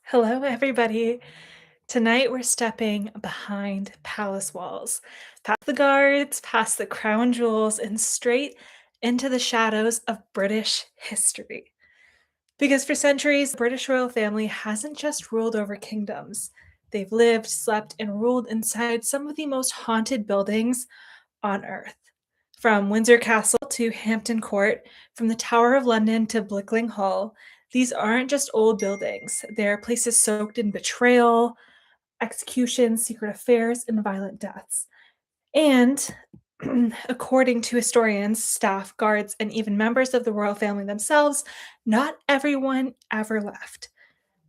Hello, everybody. Tonight we're stepping behind palace walls, past the guards, past the crown jewels, and straight into the shadows of British history. Because for centuries, the British royal family hasn't just ruled over kingdoms, they've lived, slept, and ruled inside some of the most haunted buildings on earth. From Windsor Castle to Hampton Court, from the Tower of London to Blickling Hall, these aren't just old buildings. They're places soaked in betrayal, executions, secret affairs, and violent deaths. And according to historians, staff, guards, and even members of the royal family themselves, not everyone ever left.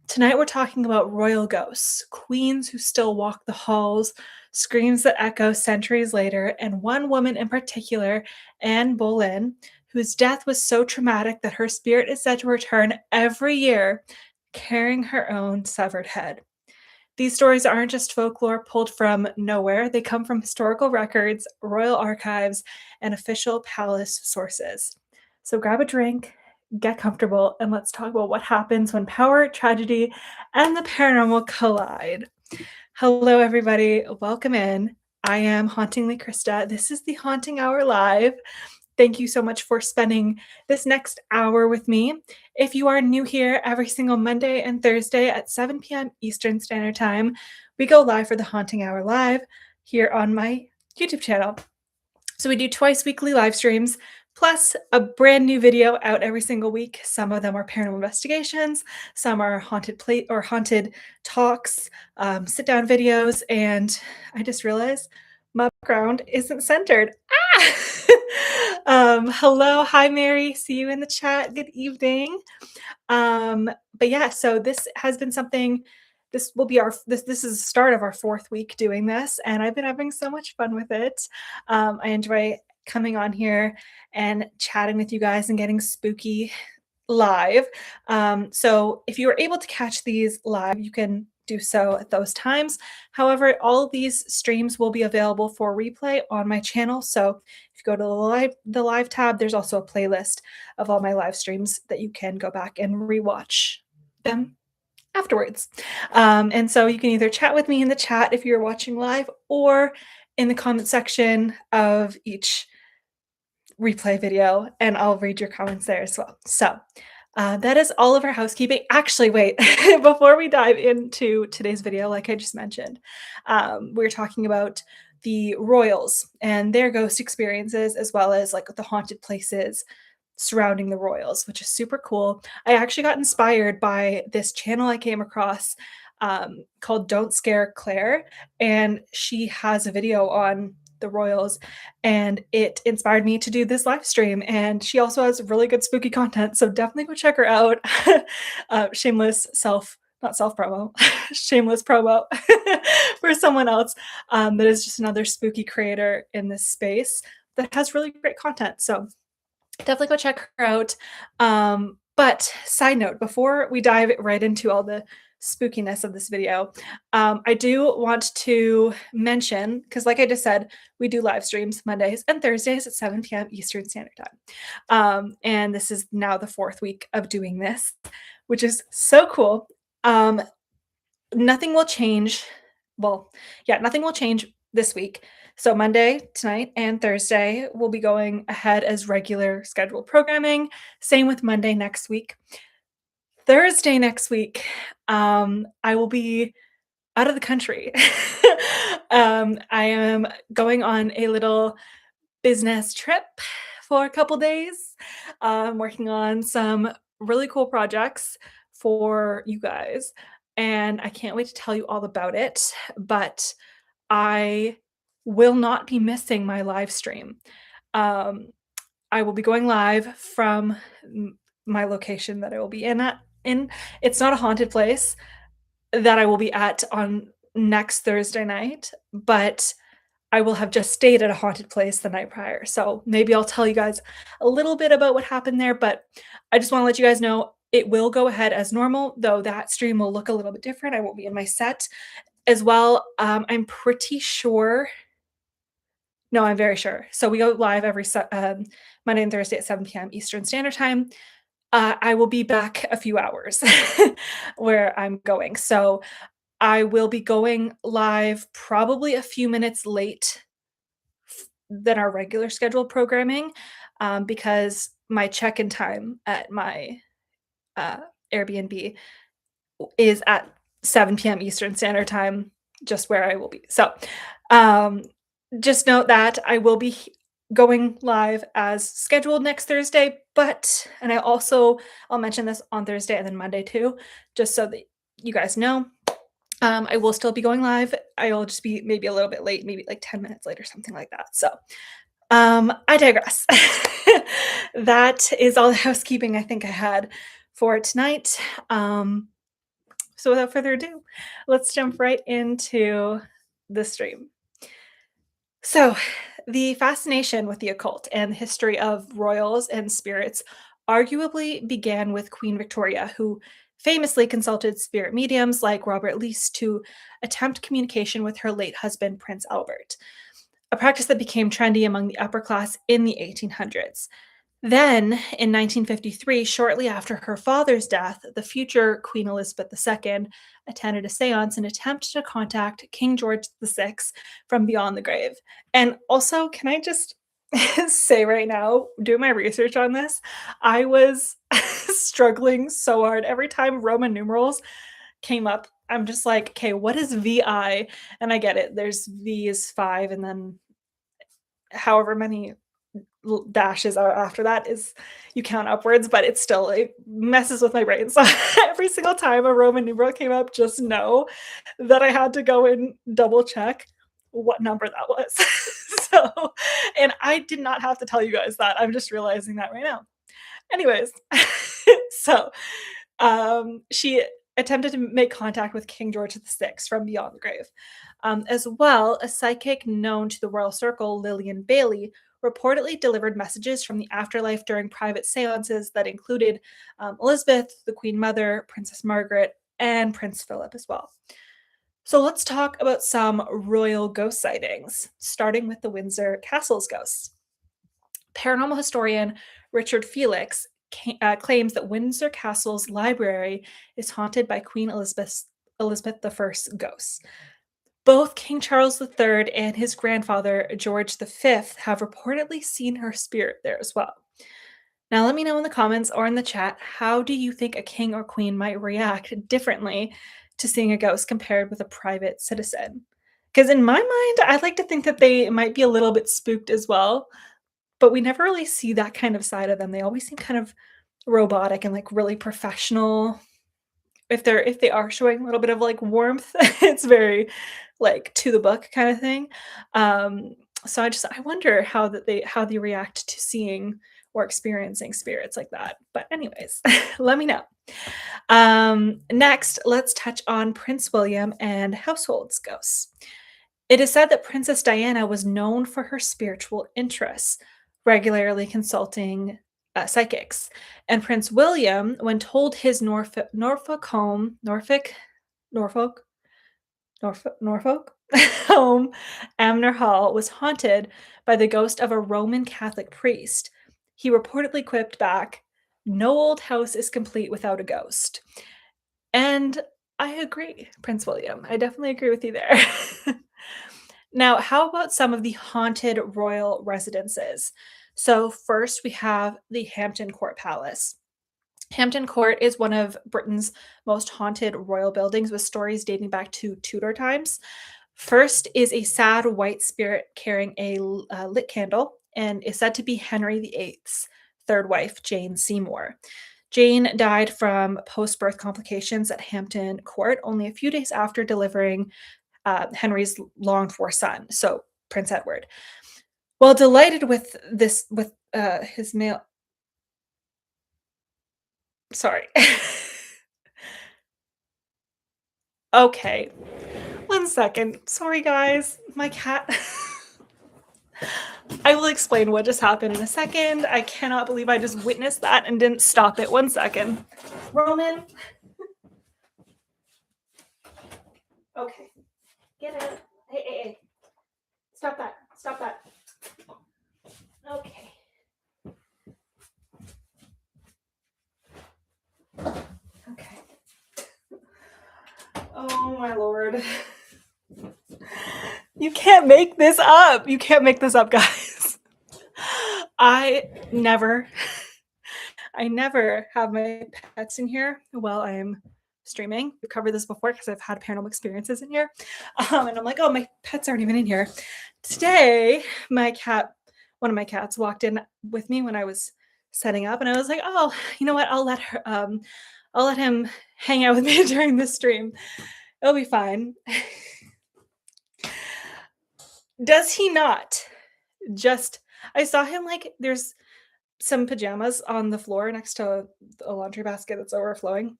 Tonight we're talking about royal ghosts, queens who still walk the halls, screams that echo centuries later, and one woman in particular, Anne Boleyn, whose death was so traumatic that her spirit is said to return every year carrying her own severed head. These stories aren't just folklore pulled from nowhere, they come from historical records, royal archives, and official palace sources. So grab a drink, get comfortable, and let's talk about what happens when power, tragedy, and the paranormal collide. Hello, everybody. Welcome in. I am Hauntingly Krista. This is the Haunting Hour Live. Thank you so much for spending this next hour with me. If you are new here, every single Monday and Thursday at 7 p.m. Eastern Standard Time, we go live for the Haunting Hour Live here on my YouTube channel. So we do twice weekly live streams, plus a brand new video out every single week. Some of them are paranormal investigations, some are haunted plate or haunted talks, sit-down videos, and I just realized my background isn't centered. Ah! Hello, hi Mary. See you in the chat. Good evening. But yeah, so this has been something. This will be our this is the start of our fourth week doing this, and I've been having so much fun with it. I enjoy coming on here and chatting with you guys and getting spooky live. So if you were able to catch these live, you can do so at those times. However, all of these streams will be available for replay on my channel. So if you go to the live tab, there's also a playlist of all my live streams that you can go back and rewatch them afterwards. And so you can either chat with me in the chat if you're watching live or in the comment section of each replay video, and I'll read your comments there as well. So that is all of our housekeeping. Actually, wait, before we dive into today's video, like I just mentioned, we're talking about the royals and their ghost experiences, as well as like the haunted places surrounding the royals, which is super cool. I actually got inspired by this channel I came across called Don't Scare Claire, and she has a video on the royals, and it inspired me to do this live stream. And she also has really good spooky content, so definitely go check her out. Shameless not self promo, shameless promo for someone else that is just another spooky creator in this space that has really great content. So definitely go check her out. But side note, before we dive right into all the spookiness of this video, I do want to mention, because like I just said, we do live streams Mondays and Thursdays at 7 p.m. Eastern Standard Time. And this is now the fourth week of doing this, which is so cool. Nothing will change. Well, yeah, nothing will change this week. So Monday, tonight, and Thursday will be going ahead as regular scheduled programming. Same with Monday next week. Thursday next week, I will be out of the country. I am going on a little business trip for a couple days. Working on some really cool projects for you guys, and I can't wait to tell you all about it. But I will not be missing my live stream. I will be going live from my location that I will be in. It's not a haunted place that I will be at on next Thursday night, but I will have just stayed at a haunted place the night prior. So maybe I'll tell you guys a little bit about what happened there, but I just want to let you guys know it will go ahead as normal, though that stream will look a little bit different. I won't be in my set as well. I'm pretty sure. No, I'm very sure. So we go live every Monday and Thursday at 7 p.m. Eastern Standard Time. I will be back a few hours where I'm going. So I will be going live probably a few minutes late than our regular scheduled programming, because my check-in time at my uh, Airbnb is at 7 p.m. Eastern Standard Time, just where I will be. So, um, just note that I will be going live as scheduled next Thursday, but and I'll mention this on Thursday and then Monday too, just so that you guys know. I will still be going live. I will just be maybe a little bit late, maybe like 10 minutes late or something like that. So, I digress. That is all the housekeeping I think I had for tonight. So without further ado, let's jump right into the stream. So, the fascination with the occult and the history of royals and spirits arguably began with Queen Victoria, who famously consulted spirit mediums like Robert Lees to attempt communication with her late husband, Prince Albert, a practice that became trendy among the upper class in the 1800s. Then, in 1953, shortly after her father's death, the future Queen Elizabeth II attended a seance in attempt to contact King George VI from beyond the grave. And also, can I just say right now, doing my research on this, I was struggling so hard. Every time Roman numerals came up, I'm just like, okay, what is VI? And I get it. There's V is 5, and then however many dashes are after that is you count upwards, but it messes with my brain. So every single time a Roman numeral came up, just know that I had to go and double check what number that was. So, and I did not have to tell you guys that. I'm just realizing that right now. Anyways, so she attempted to make contact with King George VI from beyond the grave. As well, a psychic known to the royal circle, Lillian Bailey, reportedly delivered messages from the afterlife during private seances that included Elizabeth, the Queen Mother, Princess Margaret, and Prince Philip as well. So let's talk about some royal ghost sightings, starting with the Windsor Castle's ghosts. Paranormal historian Richard Felix claims that Windsor Castle's library is haunted by Queen Elizabeth I's ghosts. Both King Charles III and his grandfather, George V, have reportedly seen her spirit there as well. Now, let me know in the comments or in the chat, how do you think a king or queen might react differently to seeing a ghost compared with a private citizen? Because in my mind, I'd like to think that they might be a little bit spooked as well, but we never really see that kind of side of them. They always seem kind of robotic and like really professional. If they are showing a little bit of like warmth, it's very like to the book kind of thing. Um, so I wonder how they react to seeing or experiencing spirits like that. But anyways, let me know. Next, let's touch on Prince William and household's ghosts. It is said that Princess Diana was known for her spiritual interests, regularly consulting psychics. And Prince William, when told his Norfolk home, Norfolk, Norfolk home, Amner Hall, was haunted by the ghost of a Roman Catholic priest, he reportedly quipped back, "No old house is complete without a ghost." And I agree, Prince William. I definitely agree with you there. Now, how about some of the haunted royal residences? So, first we have the Hampton Court Palace. Hampton Court is one of Britain's most haunted royal buildings with stories dating back to Tudor times. First is a sad white spirit carrying a lit candle and is said to be Henry VIII's third wife, Jane Seymour. Jane died from post birth complications at Hampton Court only a few days after delivering Henry's longed for son, so Prince Edward. While delighted with his male, sorry. Okay, 1 second. Sorry, guys. My cat. I will explain what just happened in a second. I cannot believe I just witnessed that and didn't stop it. 1 second. Roman. Okay. Get out. Hey, hey, hey. Stop that. Stop that. Okay. Okay. Oh my lord. You can't make this up. You can't make this up, guys. I never I never have my pets in here while I'm streaming. We've covered this before because I've had paranormal experiences in here. And I'm like, oh, my pets aren't even in here. Today, one of my cats walked in with me when I was setting up, and I was like, oh, you know what? I'll let him hang out with me during this stream. It'll be fine. Does he not? Just I saw him like there's some pajamas on the floor next to a laundry basket that's overflowing.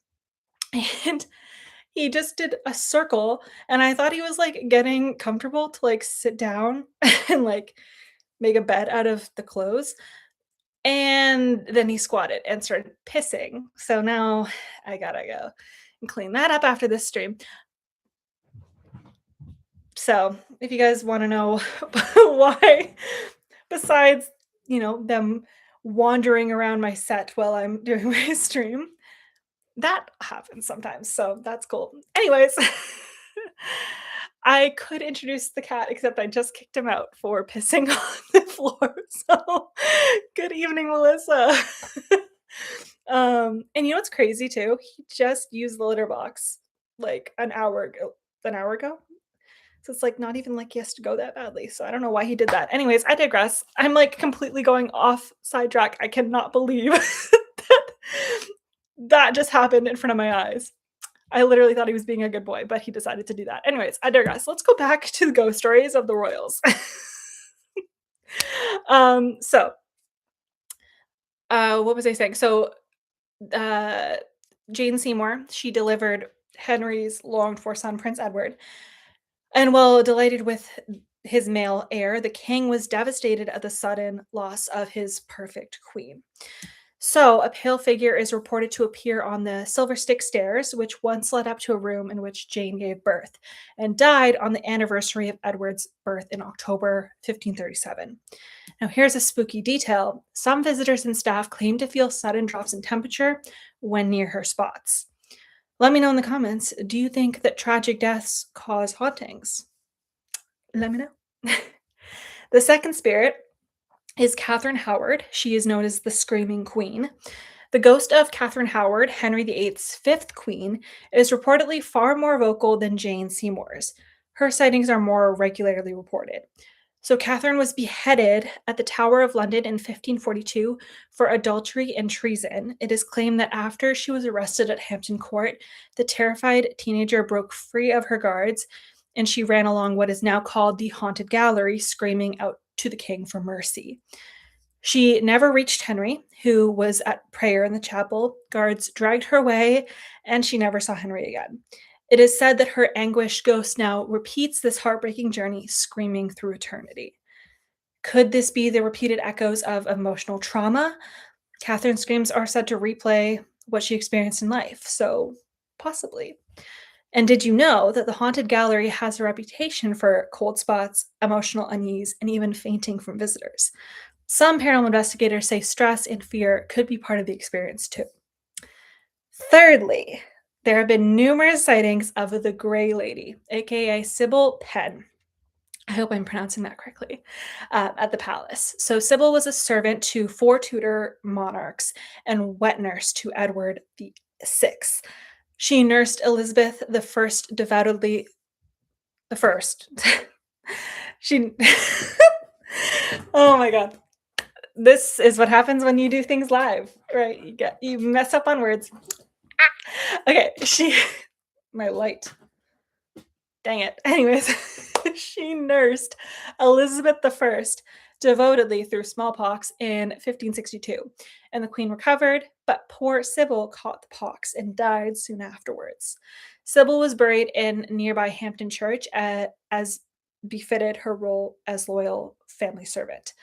And he just did a circle, and I thought he was, like, getting comfortable to, like, sit down and, like, make a bed out of the clothes, and then he squatted and started pissing. So now I gotta go and clean that up after this stream. So, if you guys wanna know why, besides, them wandering around my set while I'm doing my stream, that happens sometimes, so that's cool. Anyways, I could introduce the cat, except I just kicked him out for pissing on the floor, so good evening, Melissa. And you know what's crazy too? He just used the litter box, like, an hour ago? So it's, like, not even like he has to go that badly, so I don't know why he did that. Anyways, I digress. I'm, like, completely going off sidetrack. I cannot believe that that just happened in front of my eyes. I literally thought he was being a good boy, but he decided to do that. Anyways, I digress. Let's go back to the ghost stories of the royals. So, what was I saying? So, uh, Jane Seymour, she delivered Henry's longed-for son, Prince Edward, and while delighted with his male heir, the king was devastated at the sudden loss of his perfect queen. So, a pale figure is reported to appear on the Silver Stick Stairs, which once led up to a room in which Jane gave birth, and died on the anniversary of Edward's birth in October 1537. Now, here's a spooky detail. Some visitors and staff claim to feel sudden drops in temperature when near her spots. Let me know in the comments, do you think that tragic deaths cause hauntings? Let me know. The second spirit is Catherine Howard. She is known as the Screaming Queen. The ghost of Catherine Howard, Henry VIII's fifth queen, is reportedly far more vocal than Jane Seymour's. Her sightings are more regularly reported. So Catherine was beheaded at the Tower of London in 1542 for adultery and treason. It is claimed that after she was arrested at Hampton Court, the terrified teenager broke free of her guards and she ran along what is now called the Haunted Gallery, screaming out to the king for mercy. She never reached Henry, who was at prayer in the chapel. Guards dragged her away, and she never saw Henry again. It is said that her anguished ghost now repeats this heartbreaking journey, screaming through eternity. Could this be the repeated echoes of emotional trauma? Catherine's screams are said to replay what she experienced in life, so possibly. And did you know that the Haunted Gallery has a reputation for cold spots, emotional unease, and even fainting from visitors? Some paranormal investigators say stress and fear could be part of the experience too. Thirdly, there have been numerous sightings of the Grey Lady, aka Sybil Penn. I hope I'm pronouncing that correctly, at the palace. So Sybil was a servant to 4 Tudor monarchs and wet nurse to Edward VI. She nursed Elizabeth the First devoutly. The first. She. Oh my god. This is what happens when you do things live, right? You mess up on words. Okay, my light. Dang it. Anyways, she nursed Elizabeth I devotedly through smallpox in 1562, and the queen recovered, but poor Sybil caught the pox and died soon afterwards. Sybil was buried in nearby Hampton Church as befitted her role as loyal family servant.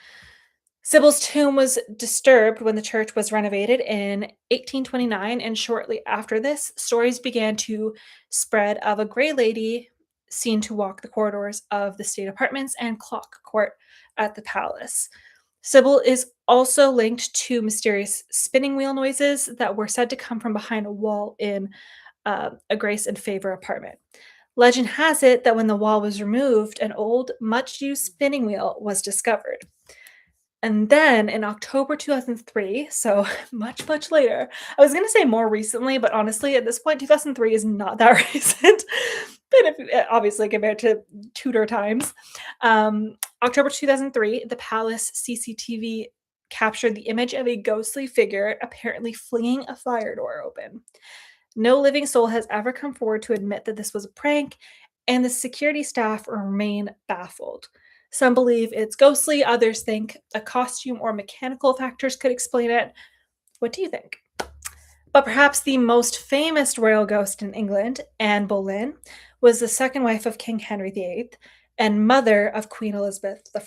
Sybil's tomb was disturbed when the church was renovated in 1829, and shortly after this, stories began to spread of a gray lady seen to walk the corridors of the state apartments and clock court at the palace. Sybil is also linked to mysterious spinning wheel noises that were said to come from behind a wall in a Grace and Favor apartment. Legend has it that when the wall was removed, an old, much used spinning wheel was discovered. And then in October 2003, so much, much later, I was going to say more recently, but honestly, at this point, 2003 is not that recent. But obviously, compared to Tudor times, October 2003, the palace CCTV captured the image of a ghostly figure apparently flinging a fire door open. No living soul has ever come forward to admit that this was a prank, and the security staff remain baffled. Some believe it's ghostly, others think a costume or mechanical factors could explain it. What do you think? But perhaps the most famous royal ghost in England, Anne Boleyn, was the second wife of King Henry VIII and mother of Queen Elizabeth I.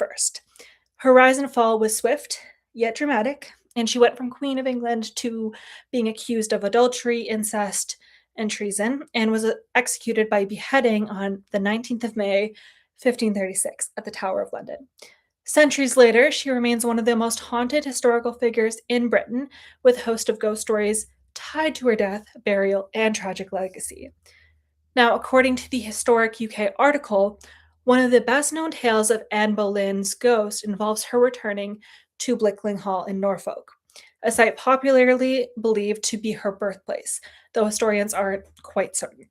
Her rise and fall was swift, yet dramatic, and she went from Queen of England to being accused of adultery, incest, and treason, and was executed by beheading on the 19th of May, 1536, at the Tower of London. Centuries later, she remains one of the most haunted historical figures in Britain, with a host of ghost stories tied to her death, burial, and tragic legacy. Now, according to the historic UK article, one of the best known tales of Anne Boleyn's ghost involves her returning to Blickling Hall in Norfolk, a site popularly believed to be her birthplace, though historians aren't quite certain.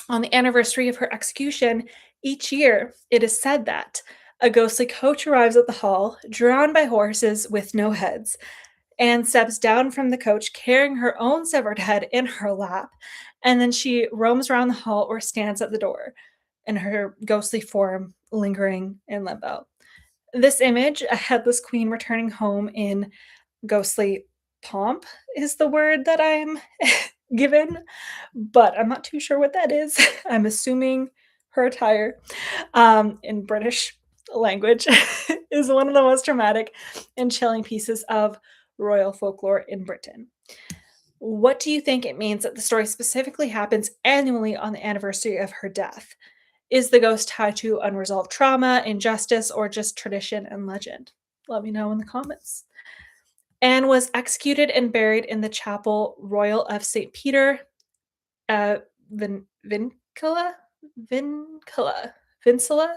On the anniversary of her execution, each year it is said that a ghostly coach arrives at the hall, drawn by horses with no heads. Anne steps down from the coach carrying her own severed head in her lap, and then she roams around the hall or stands at the door in her ghostly form, lingering in limbo. This image, a headless queen returning home in ghostly pomp, is the word that I'm given, but I'm not too sure what that is. I'm assuming her attire in British language is one of the most dramatic and chilling pieces of royal folklore in Britain. What do you think it means that the story specifically happens annually on the anniversary of her death? Is the ghost tied to unresolved trauma, injustice, or just tradition and legend? Let me know in the comments. Anne was executed and buried in the Chapel Royal of St. Peter, Vincula? Vincula?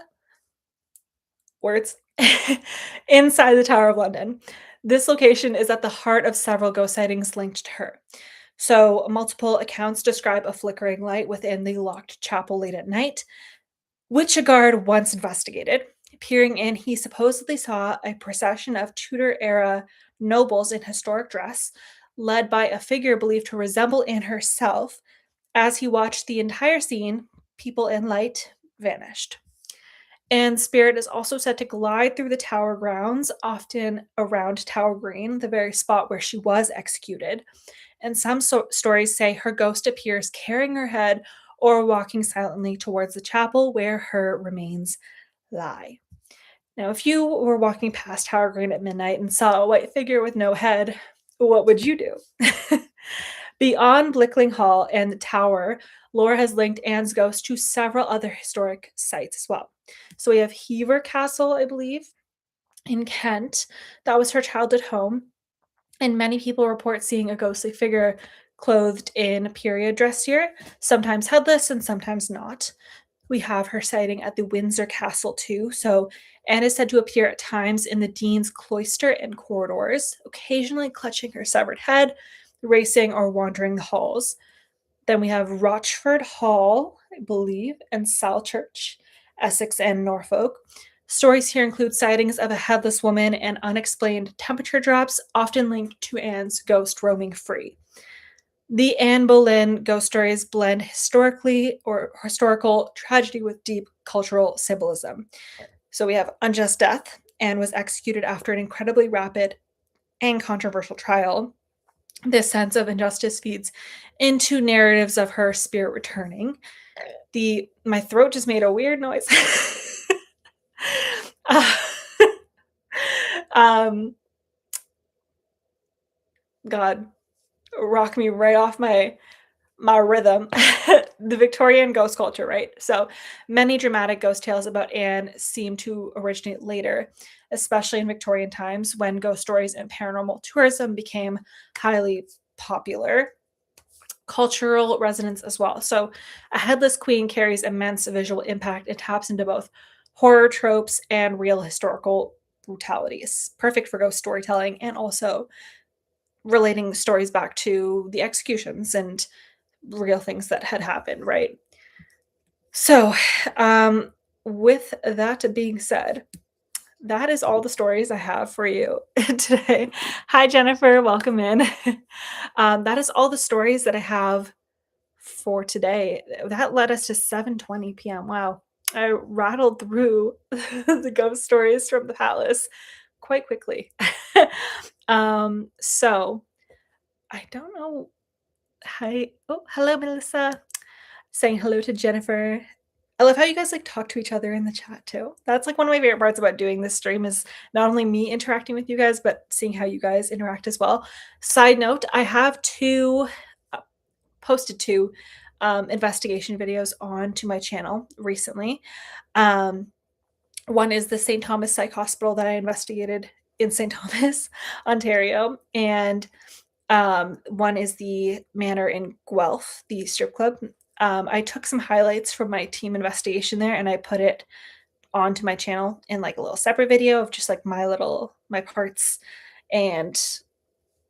Words. Inside the Tower of London. This location is at the heart of several ghost sightings linked to her. So, multiple accounts describe a flickering light within the locked chapel late at night, which a guard once investigated. Peering in, he supposedly saw a procession of Tudor era nobles in historic dress, led by a figure believed to resemble Anne herself. As he watched the entire scene, people in light vanished. And spirit is also said to glide through the tower grounds, often around Tower Green, the very spot where she was executed. And some stories say her ghost appears carrying her head or walking silently towards the chapel where her remains lie. Now, if you were walking past Tower Green at midnight and saw a white figure with no head, what would you do? Beyond Blickling Hall and the tower, lore has linked Anne's ghost to several other historic sites as well. So we have Hever Castle, I believe, in Kent. That was her childhood home. And many people report seeing a ghostly figure clothed in period dress here, sometimes headless and sometimes not. We have her sighting at the Windsor Castle too. So Anne is said to appear at times in the Dean's cloister and corridors, occasionally clutching her severed head, racing or wandering the halls. Then we have Rochford Hall, I believe, and Salchurch, Essex and Norfolk. Stories here include sightings of a headless woman and unexplained temperature drops, often linked to Anne's ghost roaming free. The Anne Boleyn ghost stories blend historical tragedy with deep cultural symbolism. So we have unjust death. Anne was executed after an incredibly rapid and controversial trial. This sense of injustice feeds into narratives of her spirit returning. My throat just made a weird noise. Uh, God, rock me right off my my rhythm, the Victorian ghost culture, right? So many dramatic ghost tales about Anne seem to originate later, especially in Victorian times when ghost stories and paranormal tourism became highly popular. Cultural resonance as well. So a headless queen carries immense visual impact and taps into both horror tropes and real historical brutalities. Perfect for ghost storytelling and also relating stories back to the executions and real things that had happened, right? So, um, with that being said, that is all the stories I have for you today. Hi, Jennifer. Welcome in. That is all the stories that I have for today. That led us to 7:20 p.m. Wow. I rattled through the ghost stories from the palace quite quickly. So I don't know. Hi. Oh, hello, Melissa. Saying hello to Jennifer. I love how you guys like talk to each other in the chat too. That's like one of my favorite parts about doing this stream is not only me interacting with you guys, but seeing how you guys interact as well. Side note, I have posted two investigation videos onto my channel recently. Um, one is the St. Thomas Psych Hospital that I investigated in St. Thomas, Ontario, and one is the Manor in Guelph, the strip club. I took some highlights from my team investigation there and I put it onto my channel in like a little separate video of just like my parts and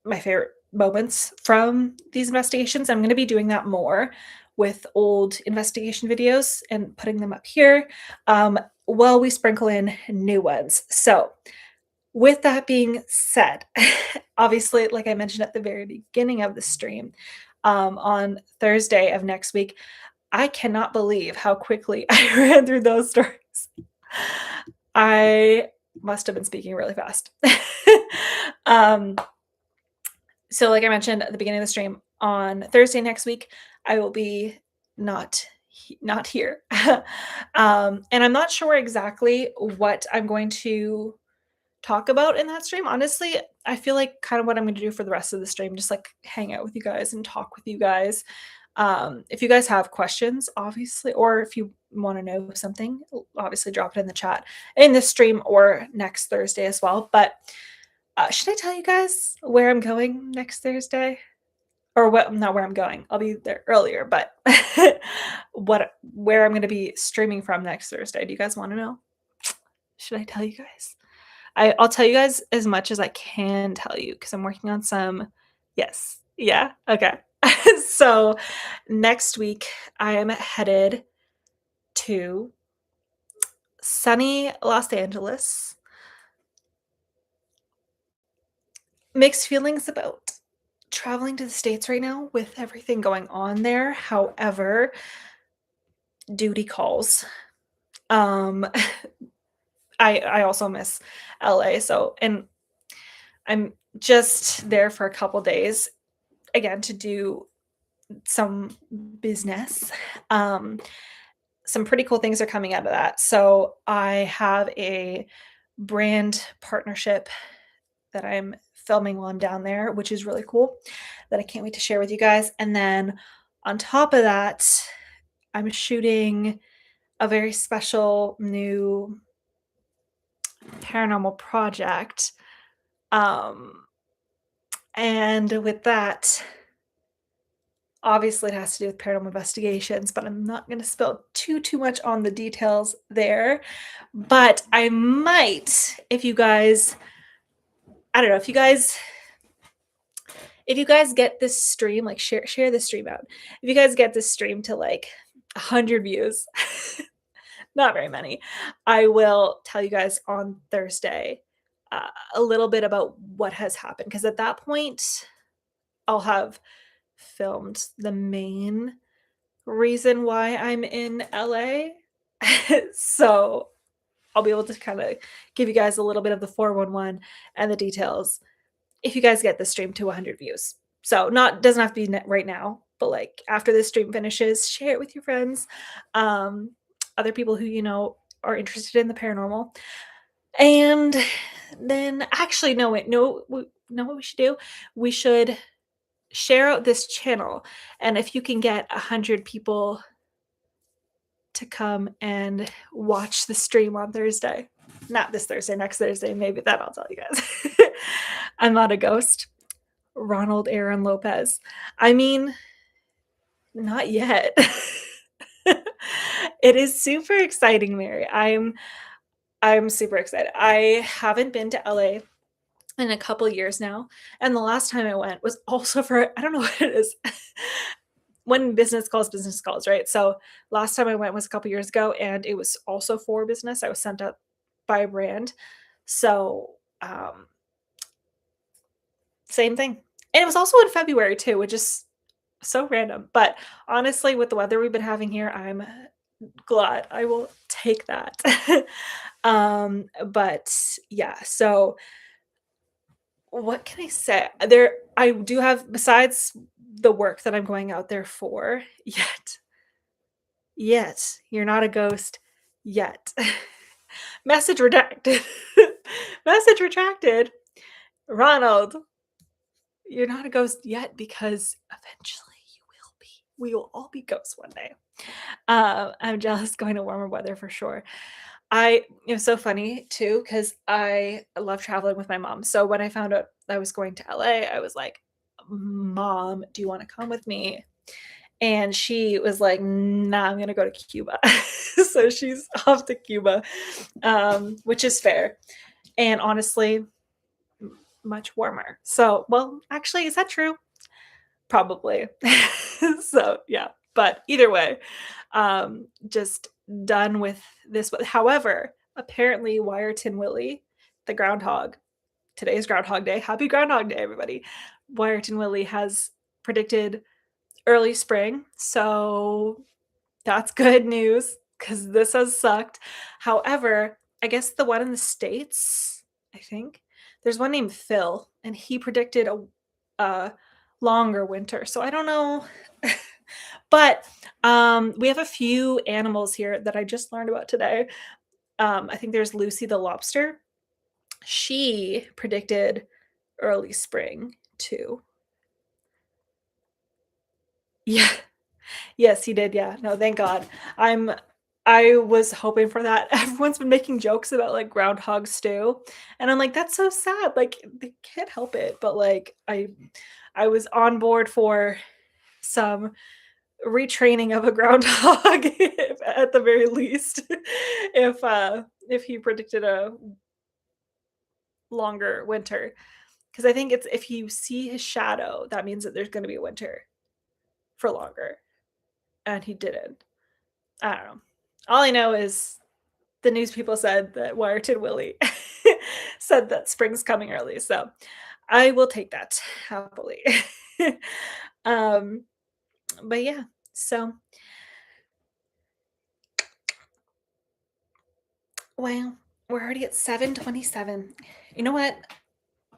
my favorite moments from these investigations. I'm going to be doing that more with old investigation videos and putting them up here while we sprinkle in new ones. So, with that being said, obviously, like I mentioned at the very beginning of the stream, on Thursday of next week, I cannot believe how quickly I ran through those stories. I must have been speaking really fast. um, so like I mentioned at the beginning of the stream, on Thursday next week, I will be not here. And I'm not sure exactly what I'm going to talk about in that stream. Honestly, I feel like kind of what I'm going to do for the rest of the stream, just like hang out with you guys and talk with you guys. If you guys have questions, obviously, or if you want to know something, obviously drop it in the chat in this stream or next Thursday as well. But should I tell you guys where I'm going next Thursday? Or what? Not where I'm going. I'll be there earlier, but where I'm going to be streaming from next Thursday. Do you guys want to know? Should I tell you guys? I'll tell you guys as much as I can tell you because I'm working on some. Yes. Yeah. Okay. So next week I am headed to sunny Los Angeles. Mixed feelings about traveling to the States right now with everything going on there. However, duty calls. Um I also miss LA. So and I'm just there for a couple days again to do some business. Some pretty cool things are coming out of that. So I have a brand partnership that I'm filming while I'm down there, which is really cool that I can't wait to share with you guys. And then on top of that, I'm shooting a very special new paranormal project. And with that, obviously it has to do with paranormal investigations, but I'm not going to spill too much on the details there. But I might, if you guys, I don't know, if you guys get this stream, like share this stream out. If you guys get this stream to like 100 views, not very many, I will tell you guys on Thursday a little bit about what has happened. Because at that point, I'll have filmed the main reason why I'm in LA. So I'll be able to kind of give you guys a little bit of the 411 and the details if you guys get the stream to 100 views. So doesn't have to be right now, but like after this stream finishes, share it with your friends, other people who you know are interested in the paranormal. And then actually no, wait, no, know what we should do? We should share out this channel, and if you can get 100 people to come and watch the stream on Thursday, not this Thursday, next Thursday, maybe that I'll tell you guys. I'm not a ghost. Ronald Aaron Lopez. I mean, not yet. It is super exciting, Mary. I'm super excited. I haven't been to LA in a couple years now, and the last time I went was also for I don't know what it is. When business calls, right? So last time I went was a couple years ago, and it was also for business. I was sent up by a brand. So, same thing. And it was also in February too, which is so random. But honestly, with the weather we've been having here, I'm glad. I will take that. But yeah, so what can I say? I do have, besides the work that I'm going out there for, yet, you're not a ghost yet. Message redacted. Message retracted. Ronald, you're not a ghost yet because eventually you will be. We will all be ghosts one day. I'm jealous going to warmer weather for sure. It was so funny too because I love traveling with my mom. So when I found out I was going to LA, I was like, "Mom, do you want to come with me?" And she was like, "Nah, I'm gonna go to Cuba." So she's off to Cuba, which is fair. And honestly, much warmer. So, well, actually, is that true? Probably. So, yeah. But either way, just done with this. However, apparently, Wyerton Willie, the groundhog, today's Groundhog Day. Happy Groundhog Day, everybody. Wyerton Willie has predicted early spring. So that's good news because this has sucked. However, I guess the one in the States, I think, there's one named Phil, and he predicted a longer winter. So I don't know. But we have a few animals here that I just learned about today. I think there's Lucy the lobster. She predicted early spring too. Yeah. Yes, he did. Yeah. No, thank God. I was hoping for that. Everyone's been making jokes about like groundhog stew, and I'm like, that's so sad. Like they can't help it. But like I was on board for some retraining of a groundhog at the very least. If he predicted a longer winter. Because I think it's if you see his shadow, that means that there's gonna be a winter for longer. And he didn't. I don't know. All I know is the news people said that Wyerton Willie said that spring's coming early. So I will take that happily. um, but yeah, so well, we're already at 7:27. You know what?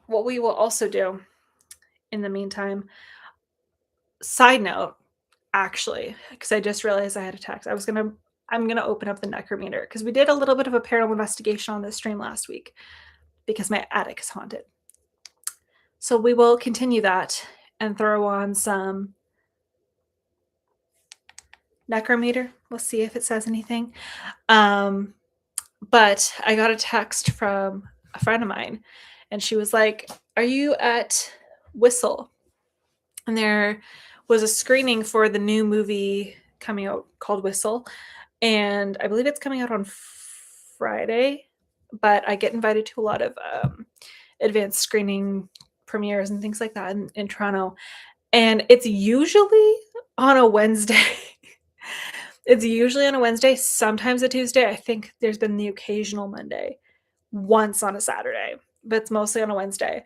What we will also do in the meantime, side note, actually, because I just realized I had a text. I'm gonna open up the necrometer because we did a little bit of a paranormal investigation on this stream last week because my attic is haunted. So we will continue that and throw on some necrometer. We'll see if it says anything. But I got a text from a friend of mine, and she was like, "Are you at Whistle?" And there was a screening for the new movie coming out called Whistle, and I believe it's coming out on Friday. But I get invited to a lot of advanced screening premieres and things like that in Toronto, and it's usually on a Wednesday. It's usually on a Wednesday, sometimes a Tuesday. I think there's been the occasional Monday, once on a Saturday, but it's mostly on a Wednesday.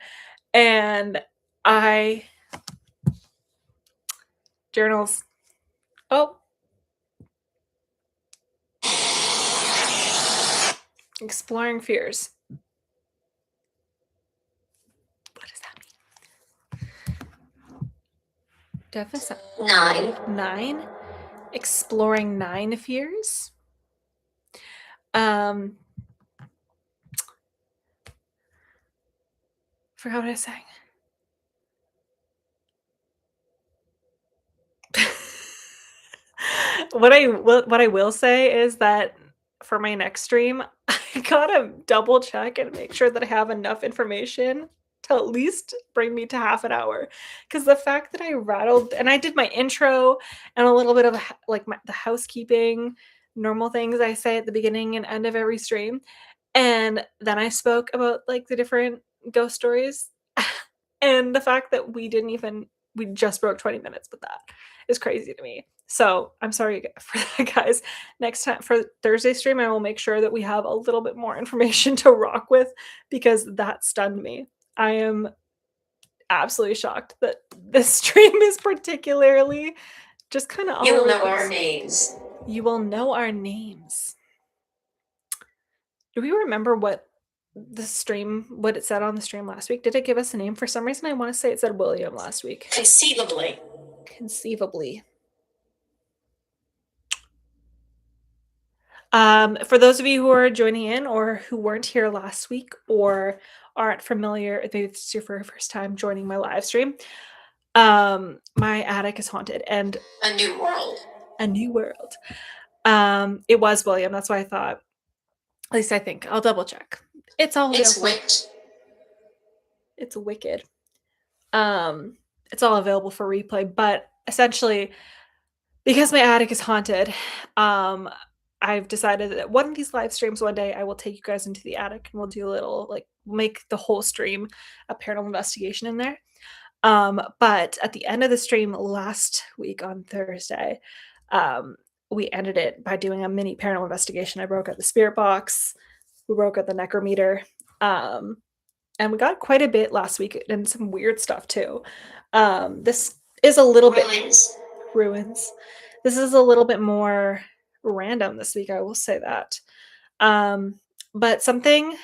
And I journals. Oh, exploring fears. What does that mean? Deficit 9. Exploring 9 fears. Forgot what I was saying. What I will say is that for my next stream, I gotta double check and make sure that I have enough information to at least bring me to half an hour. Because the fact that I rattled and I did my intro and a little bit of like the housekeeping, normal things I say at the beginning and end of every stream, and then I spoke about like the different ghost stories, and the fact that we just broke 20 minutes with that is crazy to me. So I'm sorry for that, guys. Next time for Thursday stream, I will make sure that we have a little bit more information to rock with because that stunned me. I am absolutely shocked that this stream is particularly just kind of all You will over the know our place. names. You will know our names. Do we remember what it said on the stream last week? Did it give us a name? For some reason, I want to say it said William last week. Conceivably. Conceivably. For those of you who are joining in or who weren't here last week or aren't familiar, maybe it's your very first time joining my live stream, my attic is haunted and a new world. A new world. It was William. That's why I thought. At least I think. I'll double check. It's all available. It's wicked. It's all available for replay, but essentially, because my attic is haunted, I've decided that one of these live streams one day I will take you guys into the attic and we'll do a little make the whole stream a paranormal investigation in there. But at the end of the stream last week on Thursday, we ended it by doing a mini paranormal investigation. I broke out the spirit box, we broke out the necrometer, and we got quite a bit last week and some weird stuff too. This is a little bit ruins. This is a little bit more random this week, I will say that. But something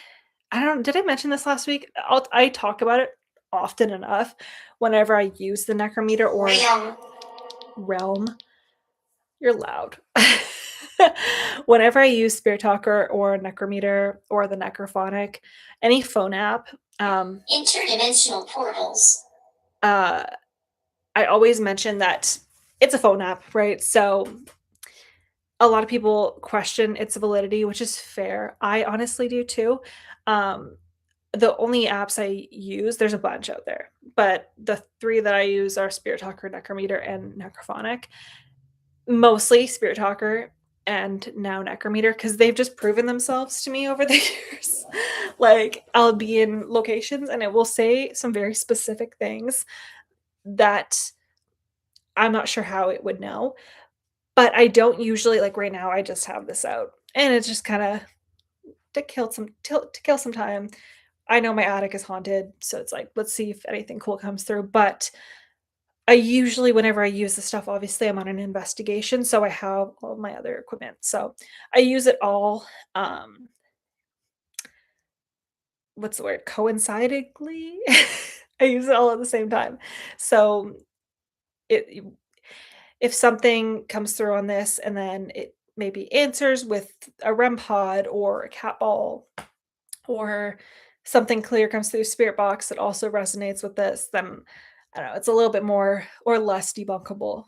did I mention this last week? I talk about it often enough whenever I use the necrometer or realm. You're loud. Whenever I use Spirit Talker or Necrometer or the Necrophonic, any phone app, interdimensional portals. I always mention that it's a phone app, right? So a lot of people question its validity, which is fair. I honestly do too. The only apps I use, there's a bunch out there, but the three that I use are Spirit Talker, Necrometer, and Necrophonic. Mostly Spirit Talker and now Necrometer because they've just proven themselves to me over the years. Like I'll be in locations and it will say some very specific things that I'm not sure how it would know, but I don't usually like right now. I just have this out and it's just kind of to kill some time. I know my attic is haunted, so it's like let's see if anything cool comes through. But I usually, whenever I use the stuff, obviously I'm on an investigation, so I have all of my other equipment. So I use it all, what's the word? Coincidentally? I use it all at the same time. So it if something comes through on this and then it maybe answers with a REM pod or a cat ball or something clear comes through spirit box that also resonates with this, then I don't know, it's a little bit more or less debunkable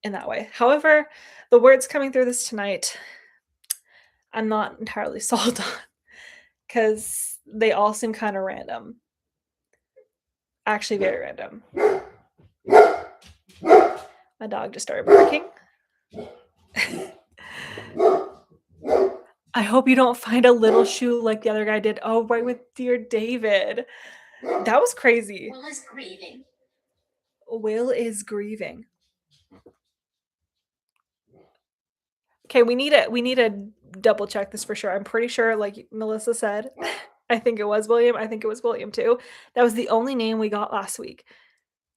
in that way. However, the words coming through this tonight, I'm not entirely sold on because they all seem kind of random. Actually, very random. My dog just started barking. I hope you don't find a little shoe like the other guy did. Oh, right with dear David. That was crazy. Will is grieving. Will is grieving. Okay, we need a double check this for sure. I'm pretty sure, like Melissa said, I think it was William. I think it was William too. That was the only name we got last week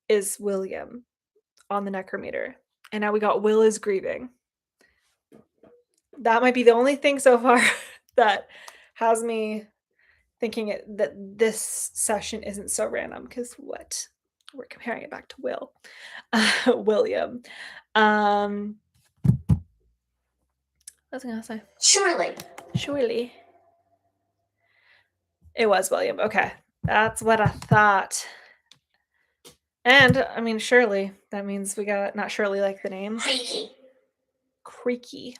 is William on the necrometer. And now we got Will is grieving. That might be the only thing so far that has me thinking that this session isn't so random because what? We're comparing it back to Will. William. What was I gonna say? Surely. It was William. Okay. That's what I thought. And I mean, Shirley. That means we got not Shirley like the name. Creaky. Creaky.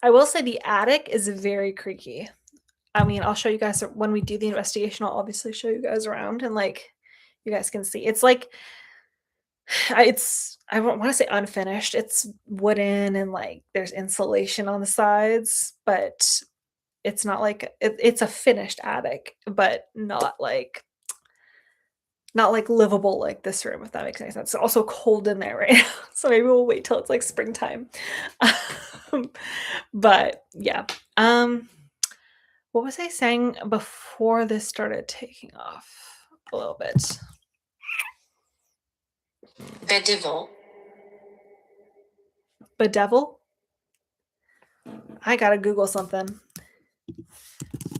I will say the attic is very creaky. I mean, I'll show you guys when we do the investigation. I'll obviously show you guys around and like you guys can see. It's like it's I don't want to say unfinished. It's wooden and like there's insulation on the sides, but it's not like it's a finished attic, but not like livable like this room, if that makes any sense. It's also cold in there right now, so maybe we'll wait till it's like springtime. Um, but yeah. What was I saying before this started taking off a little bit? Bedevil. Bedevil? I gotta Google something.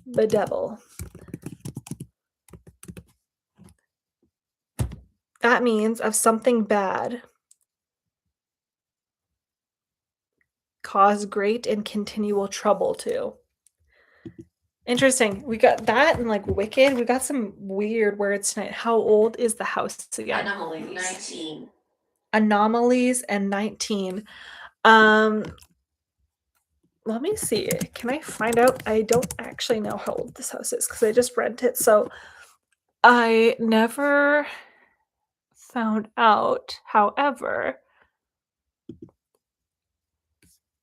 Bedevil. That means of something bad. Cause great and continual trouble to. Interesting. We got that and like wicked. We got some weird words tonight. How old is the house again? Anomalies. 19. Anomalies and 19. Let me see. Can I find out? I don't actually know how old this house is because I just rent it. So I never found out. However,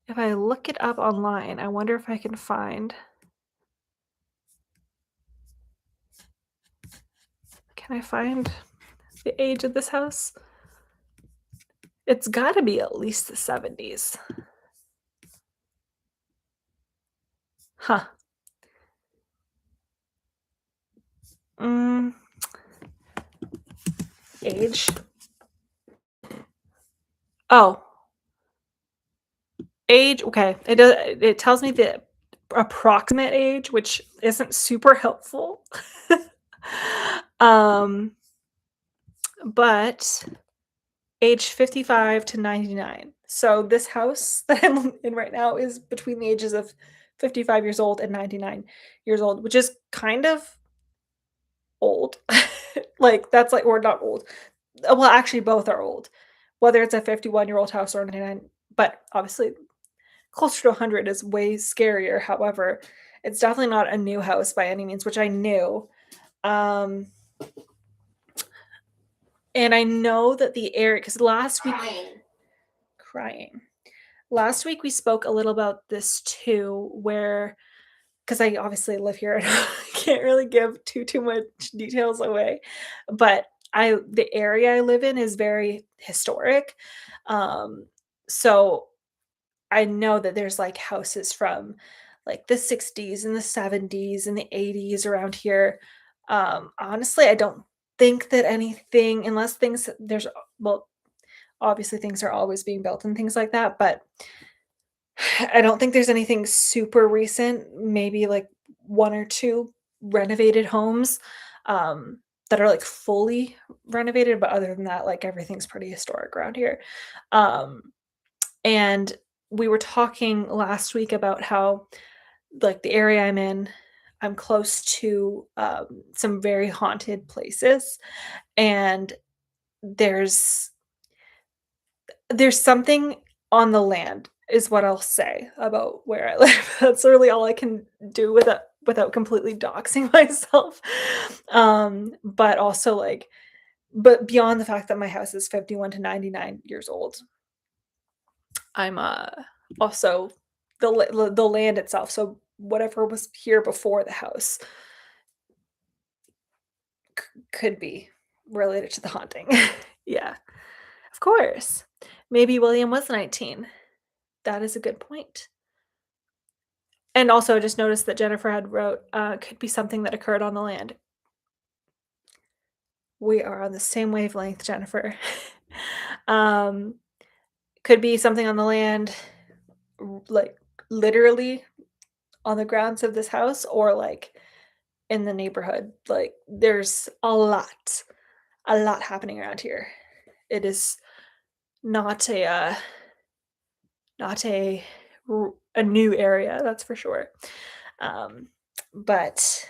if I look it up online, I wonder if I can find. Can I find the age of this house? It's got to be at least the 70s. Huh. Age. Oh. Age, okay. It tells me the approximate age, which isn't super helpful. But age 55 to 99. So this house that I'm in right now is between the ages of 55 years old and 99 years old, which is kind of old. Like that's like or not old. Well, actually both are old. Whether it's a 51-year-old house or a 99, but obviously closer to 100 is way scarier. However, it's definitely not a new house by any means, which I knew. And I know that the area, because last week, crying. Last week we spoke a little about this too, where because I obviously live here and I can't really give too much details away, but the area I live in is very historic. So I know that there's like houses from like the 60s and the 70s and the 80s around here. Honestly, I don't think that anything, unless things there's well, obviously things are always being built and things like that, but I don't think there's anything super recent, maybe like one or two renovated homes that are like fully renovated, but other than that, like everything's pretty historic around here. Um, and we were talking last week about how like the area I'm in, I'm close to some very haunted places, and there's something on the land is what I'll say about where I live. That's really all I can do without completely doxing myself. But also like but beyond the fact that my house is 51 to 99 years old, I'm also the land itself. So whatever was here before the house could be related to the haunting. Yeah, of course. Maybe William was 19. That is a good point. And also just noticed that Jennifer had wrote, could be something that occurred on the land. We are on the same wavelength, Jennifer. Um, could be something on the land, like literally on the grounds of this house or like in the neighborhood. Like there's a lot happening around here. It is not not a new area, that's for sure. But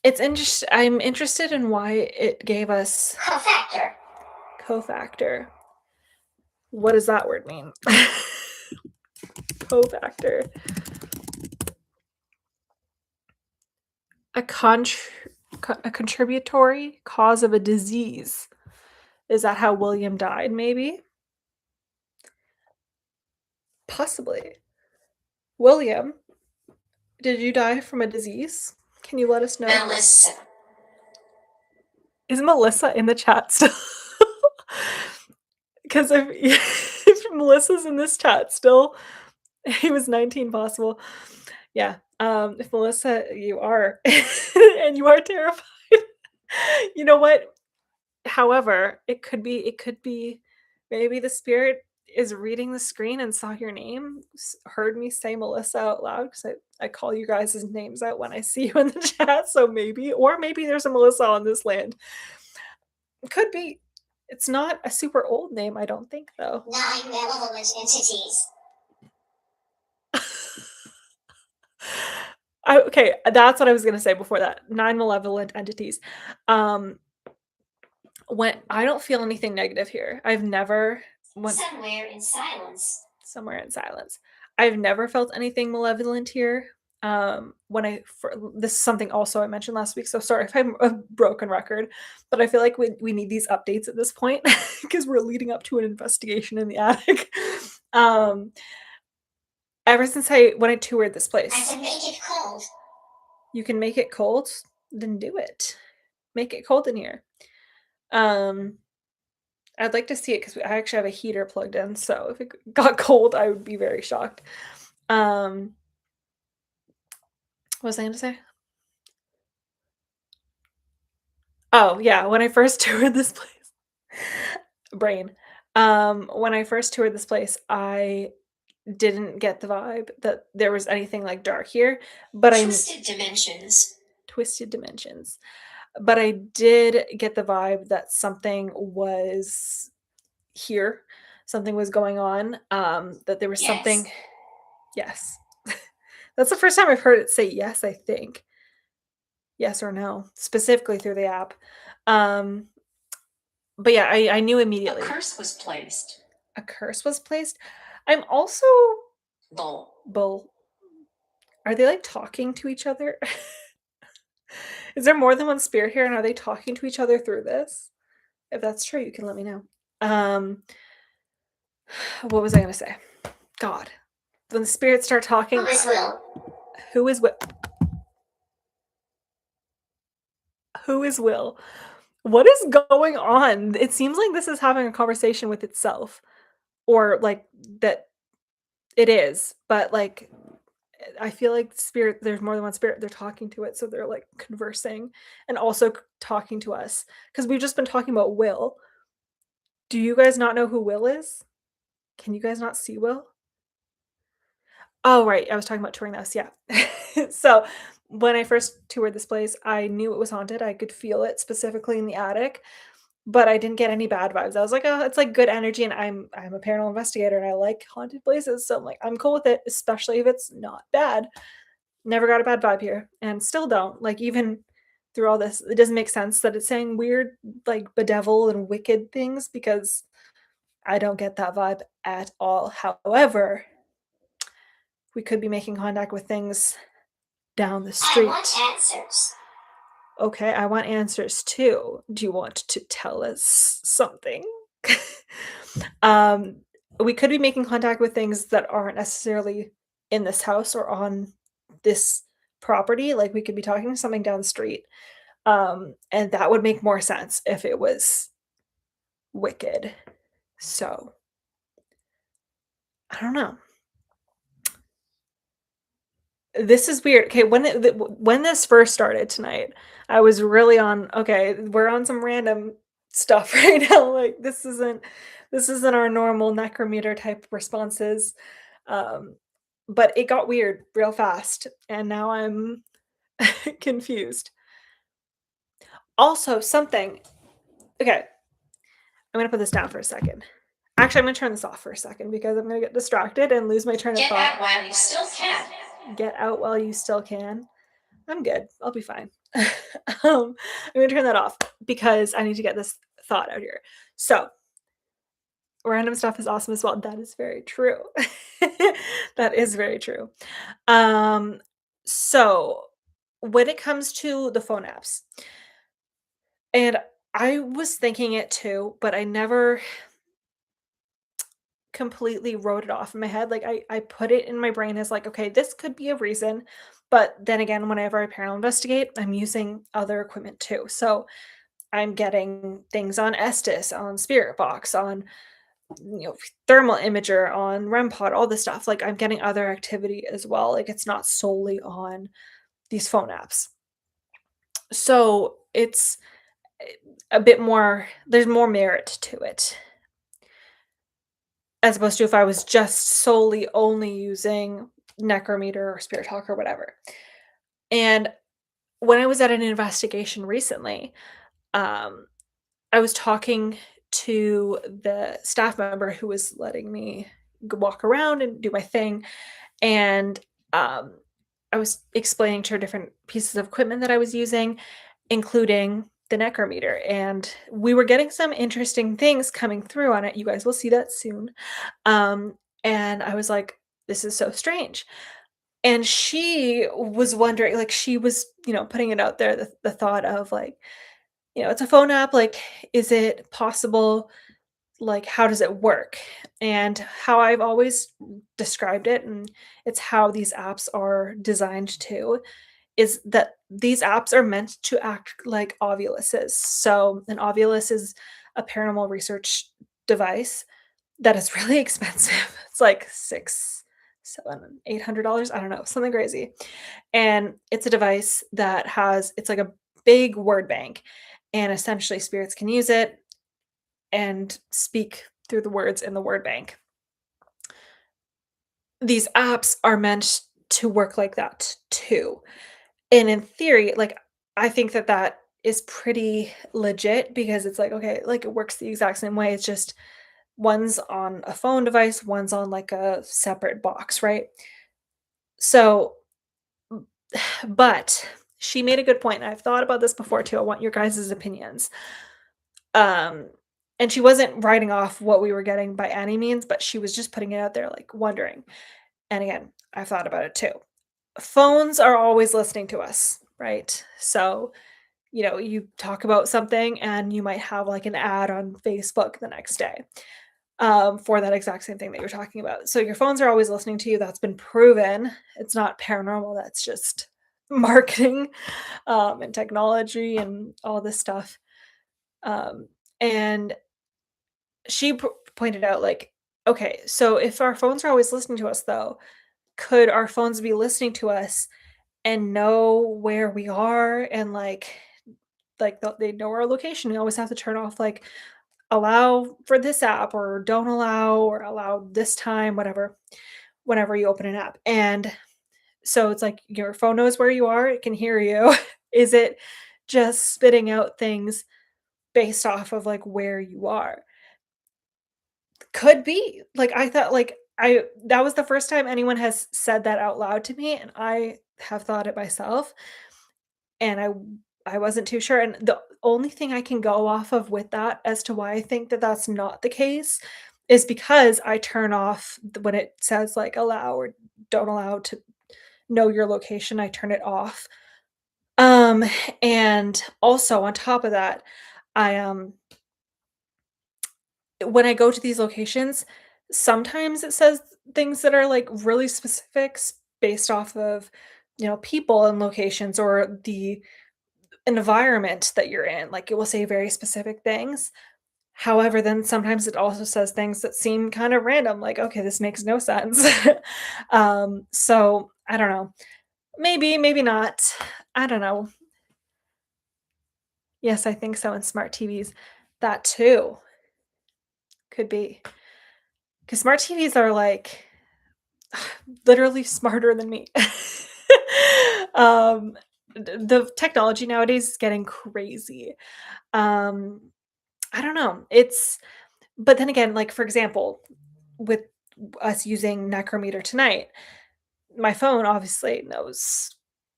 It's interest I'm interested in why it gave us Cofactor. cofactor. What does that word mean? Cofactor. A contributory cause of a disease. Is that how William died, maybe? Possibly. William, did you die from a disease? Can you let us know? Melissa. Is Melissa in the chat still? Because if Melissa's in this chat still, he was 19 possible. Yeah. If Melissa, you are, and you are terrified. You know what? However, it could be maybe the spirit is reading the screen and saw your name, heard me say Melissa out loud because I call you guys' names out when I see you in the chat. So maybe, or maybe there's a Melissa on this land. Could be. It's not a super old name, I don't think, though. 9 malevolent entities. Okay, that's what I was gonna say before that. 9 malevolent entities. When I don't feel anything negative here. I've never Somewhere in silence. somewhere in silence. I've never felt anything malevolent here. This is something also I mentioned last week, so sorry if I'm a broken record, but I feel like we need these updates at this point because we're leading up to an investigation in the attic. Ever since when I toured this I place, can make it cold. you can make it cold, then do it. Make it cold in here. I'd like to see it because I actually have a heater plugged in, so if it got cold, I would be very shocked. What was I gonna say? Oh, yeah, when I first toured this place brain. When I first toured this place, I didn't get the vibe that there was anything, like, dark here, but I Twisted dimensions. twisted dimensions. But I did get the vibe that something was here, something was going on, that there was something. Yes. Yes. That's the first time I've heard it say yes, I think. Yes or no, specifically through the app. Um, but yeah, I knew A immediately. curse was placed. A curse was placed. I'm also Bull. Are they, like, talking to each other? Is there more than one spirit here, and are they talking to each other through this? If that's true, you can let me know. What was I gonna say? God. When the spirits start talking, Who is Will? who is Will? Who is Will? What is going on? It seems like this is having a conversation with itself, or like that it is, but like I feel like spirit. There's more than one spirit. They're talking to it, so they're like conversing and also talking to us because we've just been talking about Will. Do you guys not know who Will is? Can you guys not see Will? Oh, right. I was talking about touring the house. Yeah. So when I first toured this place, I knew it was haunted. I could feel it specifically in the attic, but I didn't get any bad vibes. I was like, oh, it's like good energy, and I'm a paranormal investigator and I like haunted places, so I'm like, I'm cool with it, especially if it's not bad. Never got a bad vibe here, and still don't. Like even through all this, it doesn't make sense that it's saying weird, like bedevil and wicked things because I don't get that vibe at all. However, we could be making contact with things down the I street. want answers. Okay, I want answers too. Do you want to tell us something? um, we could be making contact with things that aren't necessarily in this house or on this property. Like we could be talking to something down the street. And that would make more sense if it was wicked. So, I don't know. This is weird. Okay, when this first started tonight, I was really on, okay, we're on some random stuff right now. Like this isn't our normal necrometer type responses. Um, but it got weird real fast, and now I'm confused. Also, something. Okay, I'm gonna put this down for a second. Actually, I'm gonna turn this off for a second because I'm gonna get distracted and lose my train of Get thought. out while you still can. Get out while you still can. I'm good. I'll be fine. I'm gonna turn that off because I need to get this thought out here. So, random stuff is awesome as well. That is very true. That is very true. Um, so when it comes to the phone apps, and I was thinking it too, but I never completely wrote it off in my head. Like I put it in my brain as like, okay, this could be a reason. But then again, whenever I paranormal investigate, I'm using other equipment too. So I'm getting things on Estes, on Spirit Box, on thermal imager, on REM pod, all this stuff. Like I'm getting other activity as well. Like it's not solely on these phone apps. So it's a bit more, there's more merit to it, as opposed to if I was just solely only using Necrometer or Spirit Talk or whatever. And when I was at an investigation recently, um, I was talking to the staff member who was letting me walk around and do my thing, and um, I was explaining to her different pieces of equipment that I was using, including the Necrometer, and we were getting some interesting things coming through on it. You guys will see that soon. Um, and I was like, "This is so strange." And she was wondering, like, she was, putting it out there, the thought of like, it's a phone app. Like, is it possible? Like, how does it work? And how I've always described it, and it's how these apps are designed to, is that these apps are meant to act like ovuluses. So, an ovulus is a paranormal research device that is really expensive. It's like 6, 7, $800. I don't know, something crazy. And it's a device that it's like a big word bank. And essentially, spirits can use it and speak through the words in the word bank. These apps are meant to work like that too. And in theory, like, I think that that is pretty legit because it's like, okay, like it works the exact same way. It's just one's on a phone device, one's on like a separate box, right? So, but she made a good point, and I've thought about this before too. I want your guys' opinions. Um, and she wasn't writing off what we were getting by any means, but she was just putting it out there, like wondering. And again, I've thought about it too. Phones are always listening to us, right? So, you talk about something and you might have like an ad on Facebook the next day, for that exact same thing that you're talking about. So your phones are always listening to you. That's been proven. It's not paranormal. That's just marketing, and technology and all this stuff. Um, and she pointed out, like, okay, so if our phones are always listening to us, though, could our phones be listening to us and know where we are, and like they know our location? We always have to turn off like allow for this app, or don't allow, or allow this time, whatever, whenever you open an app. And so it's like your phone knows where you are, it can hear you. Is it just spitting out things based off of like where you are? Could be. Like, I thought, like, I that was the first time anyone has said that out loud to me, and I have thought it myself, and I wasn't too sure. And the only thing I can go off of with that as to why I think that that's not the case is because I turn off when it says like allow or don't allow to know your location, I turn it off. Um, and also on top of that, I when I go to these locations, sometimes it says things that are like really specifics based off of, people and locations, or the environment that you're in. Like it will say very specific things. However, then sometimes it also says things that seem kind of random, like, okay, this makes no sense. So I don't know. Maybe, maybe not. I don't know. Yes, I think so. In smart TVs, that too could be. Because smart TVs are like literally smarter than me. um, the technology nowadays is getting crazy. Um, I don't know. But then again, like for example, with us using Necrometer tonight, my phone obviously knows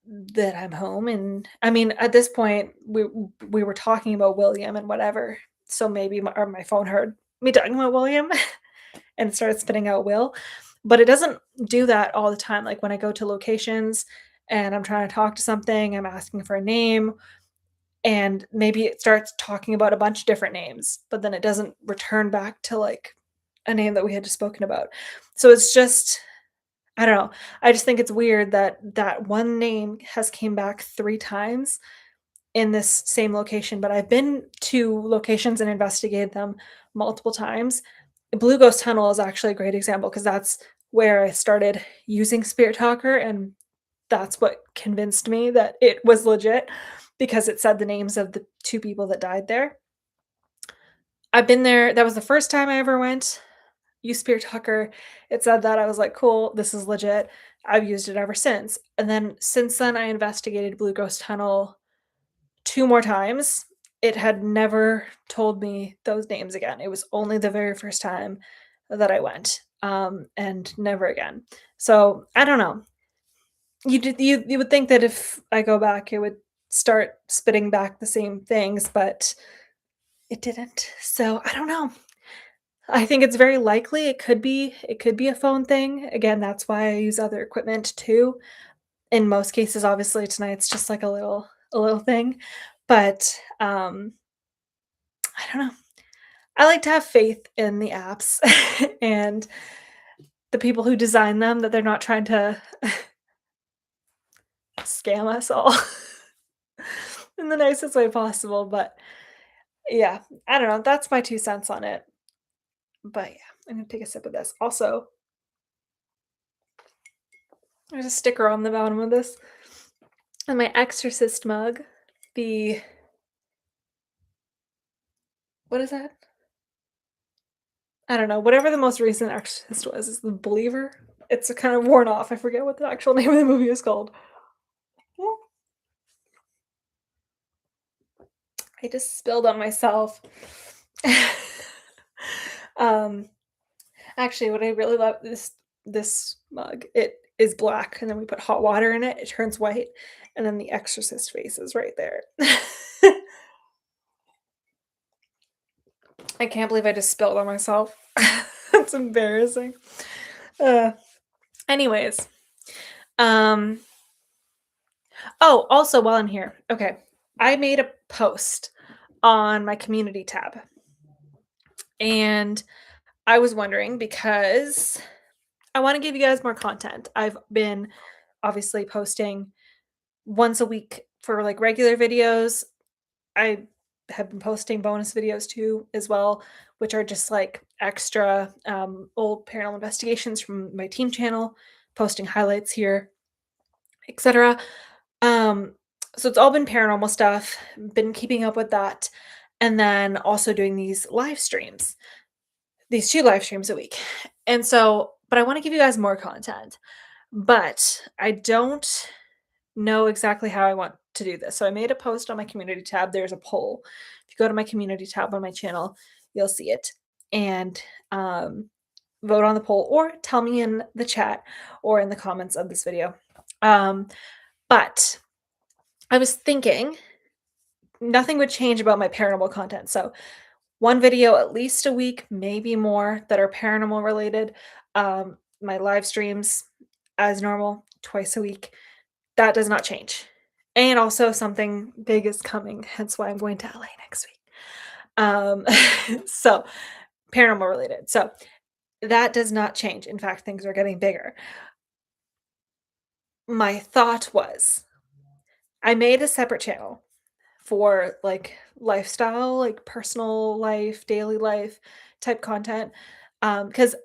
that I'm home, and I mean, at this point, we were talking about William and whatever, so maybe my phone heard me talking about William and started spitting out Will, but it doesn't do that all the time, like, when I go to locations and I'm trying to talk to something, I'm asking for a name, and maybe it starts talking about a bunch of different names, but then it doesn't return back to, like, a name that we had just spoken about. So it's just I don't know. I just think it's weird that that one name has came back 3 times in this same location, but I've been to locations and investigated them multiple times. Blue Ghost Tunnel is actually a great example because that's where I started using Spirit Talker, and that's what convinced me that it was legit because it said the names of the 2 people that died there. I've been there that was the first time I ever went. Use Spirit Talker. It said that, I was like, "Cool, this is legit." I've used it ever since, and then since then, I investigated Blue Ghost Tunnel 2 more times. It had never told me those names again. It was only the very first time that I went, and never again. So, I don't know. You would think that if I go back, it would start spitting back the same things, but it didn't. So, I don't know. I think it's very likely it could be a phone thing. Again, that's why I use other equipment too. In most cases, obviously, tonight's just like a little thing, but, I don't know. I like to have faith in the apps and the people who design them, that they're not trying to scam us all in the nicest way possible, but yeah, I don't know, that's my 2 cents on it, but yeah, I'm gonna take a sip of this. Also, there's a sticker on the bottom of this, and my Exorcist mug, the what is that? I don't know, whatever the most recent Exorcist was, is The Believer? It's kind of worn off, I forget what the actual name of the movie is called. I just spilled on myself. Um, actually, what I really love this mug, it is black, and then we put hot water in it, it turns white, and then the Exorcist face is right there. I can't believe I just spilled on myself. That's embarrassing. Uh, anyways, um, oh, also while I'm here, okay, I made a post on my community tab, and I was wondering because I wanna give you guys more content. I've been obviously posting once a week for, like, regular videos. I have been posting bonus videos too as well, which are just, like, extra, old paranormal investigations from my team channel, posting highlights here, etcetera. Um, so it's all been paranormal stuff, been keeping up with that, and then also doing these live streams, these 2 live streams a week. And so but I wanna give you guys more content, but I don't know exactly how I want to do this. So I made a post on my community tab. There's a poll. If you go to my community tab on my channel, you'll see it. And vote on the poll or tell me in the chat or in the comments of this video. Um, but I was thinking nothing would change about my paranormal content. So one video at least a week, maybe more, that are paranormal related. My live streams as normal, twice a week. That does not change. And also something big is coming, hence why I'm going to LA next week. Um, so paranormal related. So that does not change. In fact, things are getting bigger. My thought was I made a separate channel for like lifestyle, like personal life, daily life type content. Because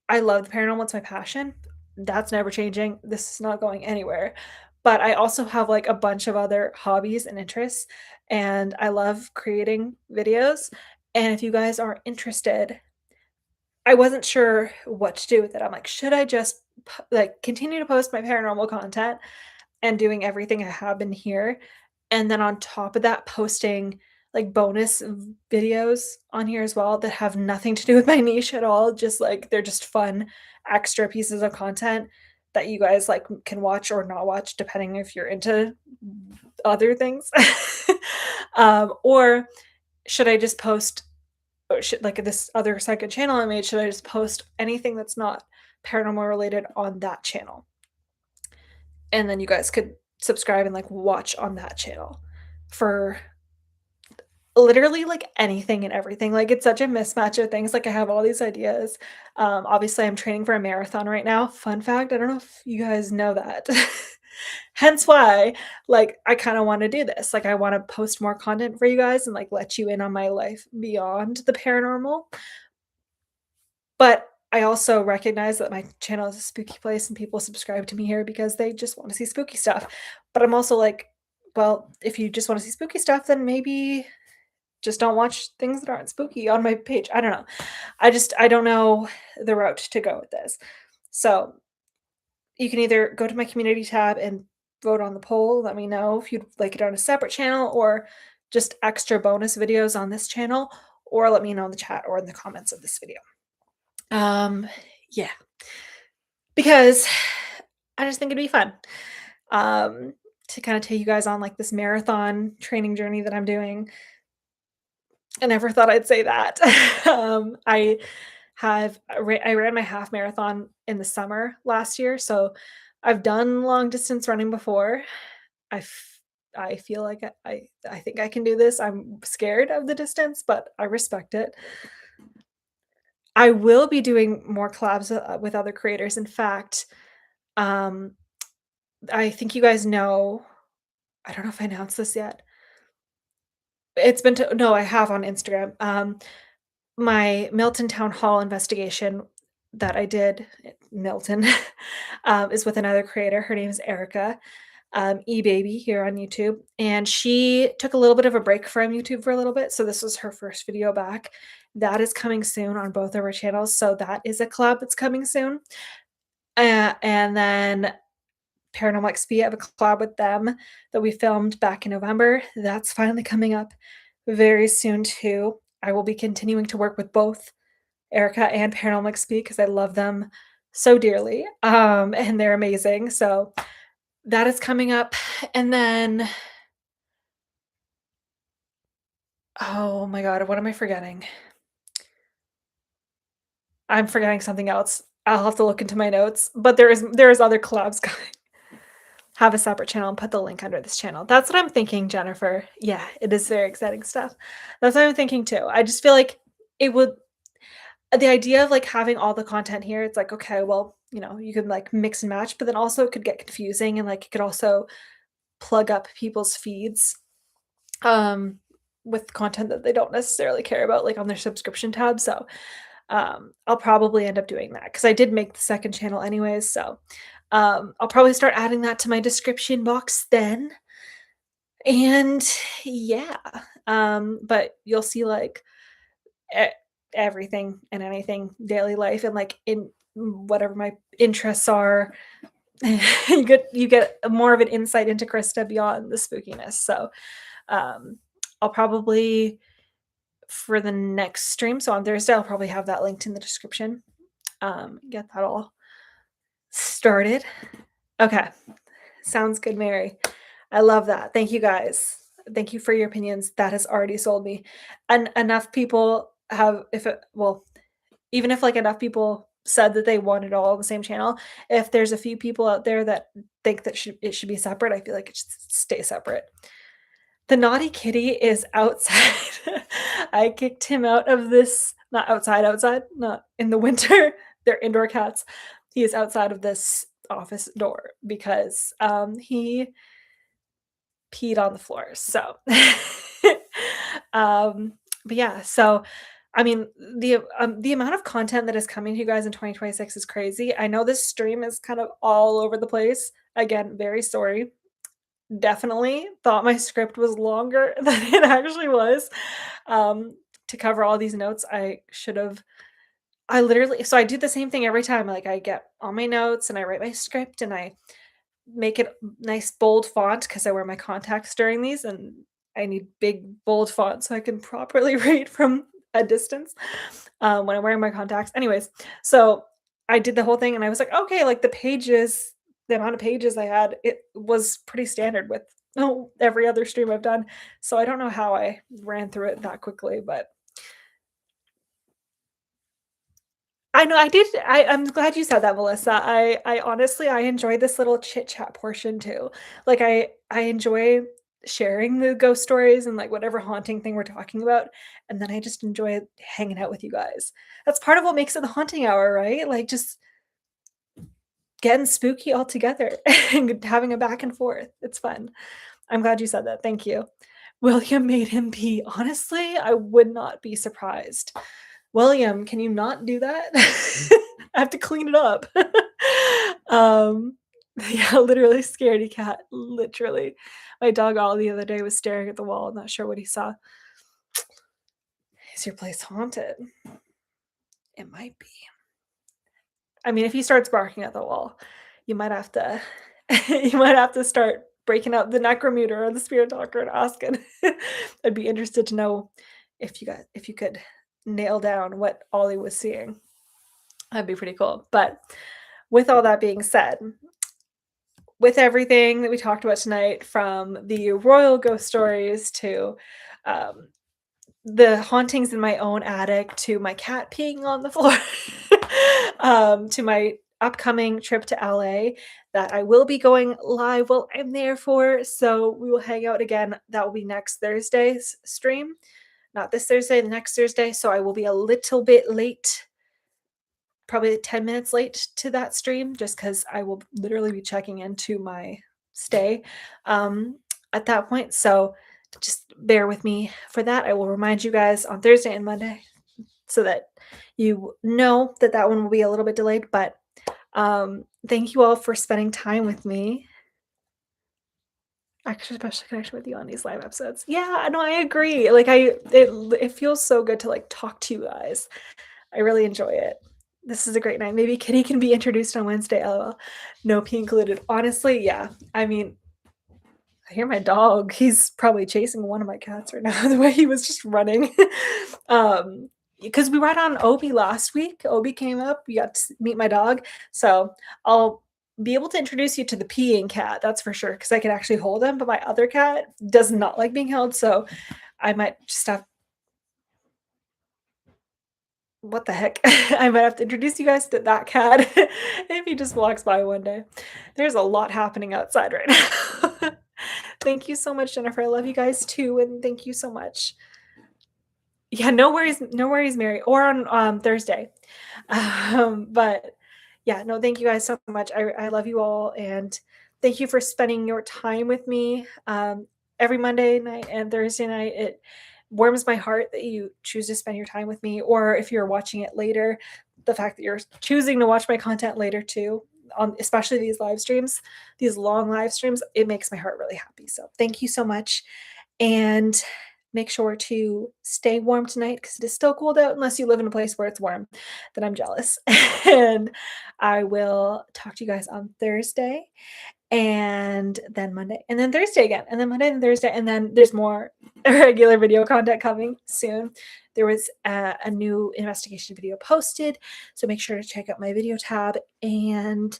I love the paranormal, it's my passion. That's never changing. This is not going anywhere. But I also have like a bunch of other hobbies and interests, and I love creating videos. And if you guys are interested, I wasn't sure what to do with it. I'm like, should I just like continue to post my paranormal content and doing everything I have been here? And then on top of that, posting like bonus videos on here as well that have nothing to do with my niche at all. Just like they're just fun extra pieces of content. that you guys like can watch or not watch depending if you're into other things? Or should I just post or should like this other second channel I made, should I just post anything that's not paranormal related on that channel? And then you guys could subscribe and like watch on that channel for literally like anything and everything. Like it's such a mismatch of things. Like I have all these ideas. Obviously I'm training for a marathon right now. Fun fact, I don't know if you guys know that. Hence why like I kind of want to do this. Like I want to post more content for you guys and like let you in on my life beyond the paranormal. But I also recognize that my channel is a spooky place and people subscribe to me here because they just want to see spooky stuff. But I'm also like, well, if you just want to see spooky stuff, then maybe just don't watch things that aren't spooky on my page. I don't know. I don't know the route to go with this. So you can either go to my community tab and vote on the poll, let me know if you'd like it on a separate channel or just extra bonus videos on this channel, or let me know in the chat or in the comments of this video. Yeah. Because I just think it'd be fun to kind of take you guys on like this marathon training journey that I'm doing. I never thought I'd say that. I ran my half marathon in the summer last year, so I've done long distance running before. I f- I feel like I think I can do this. I'm scared of the distance, but I respect it. I will be doing more collabs with other creators. In fact, um, I think you guys know. I don't know if I announced this yet. It's been to no, I have on Instagram. My Milton Town Hall investigation that I did, Milton, is with another creator. Her name is Erica, E-Baby here on YouTube, and she took a little bit of a break from YouTube for a little bit, so this was her first video back. That is coming soon on both of our channels, so that is a collab that's coming soon. And then Paranormal XP, I have a collab with them that we filmed back in November. That's finally coming up very soon too. I will be continuing to work with both Erica and Paranormal XP because I love them so dearly. And they're amazing. So that is coming up. And then, oh my God, what am I forgetting? I'm forgetting something else. I'll have to look into my notes, but there is other collabs coming. Have a separate channel and put the link under this channel. That's what I'm thinking, Jennifer. Yeah, it is very exciting stuff. That's what I'm thinking too. I just feel like it would the idea of like having all the content here, it's like, okay, well, you can like mix and match, but then also it could get confusing and like it could also plug up people's feeds um with content that they don't necessarily care about, like on their subscription tab. So I'll probably end up doing that because I did make the second channel anyways. So I'll probably start adding that to my description box then. And yeah, but you'll see like e everything and anything daily life and like in whatever my interests are. You get more of an insight into Krista beyond the spookiness. So I'll probably for the next stream, so on Thursday, I'll probably have that linked in the description. Get that all started. Okay. Sounds good, Mary. I love that. Thank you guys. Thank you for your opinions. That has already sold me. And enough people have, even if like enough people said that they wanted all on the same channel, if there's a few people out there that think that it should be separate, I feel like it should stay separate. The naughty kitty is outside. I kicked him out of this, not outside, not in the winter. They're indoor cats. He is outside of this office door because he peed on the floor. So, but yeah, so I mean, the amount of content that is coming to you guys in 2026 is crazy. I know this stream is kind of all over the place. Again, very sorry. Definitely thought my script was longer than it actually was. To cover all these notes, I literally so I do the same thing every time. Like I get all my notes and I write my script and I make it nice bold font because I wear my contacts during these and I need big bold font so I can properly read from a distance when I'm wearing my contacts. Anyways, so I did the whole thing and I was like, "Okay," like, the amount of pages I had, it was pretty standard with, every other stream I've done, so I don't know how I ran through it that quickly, but I know I did I'm glad you said that, Melissa. I honestly I enjoy this little chit chat portion too. Like, I enjoy sharing the ghost stories and, like, whatever haunting thing we're talking about, and then I just enjoy hanging out with you guys. That's part of what makes it the haunting hour, right? Like, just getting spooky all together and having a back and forth. It's fun. I'm glad you said that. Thank you. William made him pee. Honestly, I would not be surprised. William, can you not do that? I have to clean it up. Um, yeah, literally scaredy cat, literally. My dog all the other day was staring at the wall, I'm not sure what he saw. Is your place haunted? It might be. I mean, if he starts barking at the wall, you might have to you might have to start breaking out the necrometer or the spirit talker and asking. I'd be interested to know if you could nail down what Ollie was seeing. That'd be pretty cool. But with all that being said, with everything that we talked about tonight, from the royal ghost stories to um, the hauntings in my own attic to my cat peeing on the floor, to my upcoming trip to LA that I will be going live while I'm there for. So we will hang out again. That will be next Thursday's stream. Not this Thursday, the next Thursday. So I will be a little bit late, probably 10 minutes late to that stream, just because I will literally be checking into my stay at that point. So just bear with me for that. I will remind you guys on Thursday and Monday so that you know that that one will be a little bit delayed. But thank you all for spending time with me. Actually, special connection with you on these live episodes. Yeah, no, I agree. Like, it feels so good to, like, talk to you guys. I really enjoy it. This is a great night. Maybe Kitty can be introduced on Wednesday, LOL. No pee included. Honestly, yeah. I mean, I hear my dog. He's probably chasing one of my cats right now, the way he was just running. Because we were out on Obi last week. Obi came up. You got to meet my dog. So I'll be able to introduce you to the peeing cat, that's for sure, because I can actually hold him. But my other cat does not like being held. So I might just have what the heck? I might have to introduce you guys to that cat if he just walks by one day. There's a lot happening outside right now. Thank you so much, Jennifer. I love you guys too, and thank you so much. Yeah, no worries, Mary. Or on Thursday. But yeah, no, thank you guys so much. I love you all, and thank you for spending your time with me every Monday night and Thursday night. It warms my heart that you choose to spend your time with me, or if you're watching it later, the fact that you're choosing to watch my content later too, on especially these live streams, these long live streams, it makes my heart really happy. So thank you so much. And make sure to stay warm tonight because it is still cold out, unless you live in a place where it's warm. Then I'm jealous. And I will talk to you guys on Thursday and then Monday and then Thursday again, and then Monday and Thursday. And then there's more regular video content coming soon. There was a new investigation video posted, so make sure to check out my video tab. And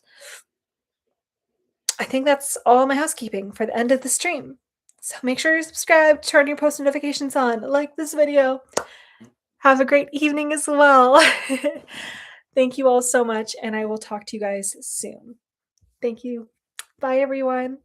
I think that's all my housekeeping for the end of the stream. So make sure you're subscribed, turn your post notifications on, like this video. Have a great evening as well. Thank you all so much, and I will talk to you guys soon. Thank you. Bye, everyone.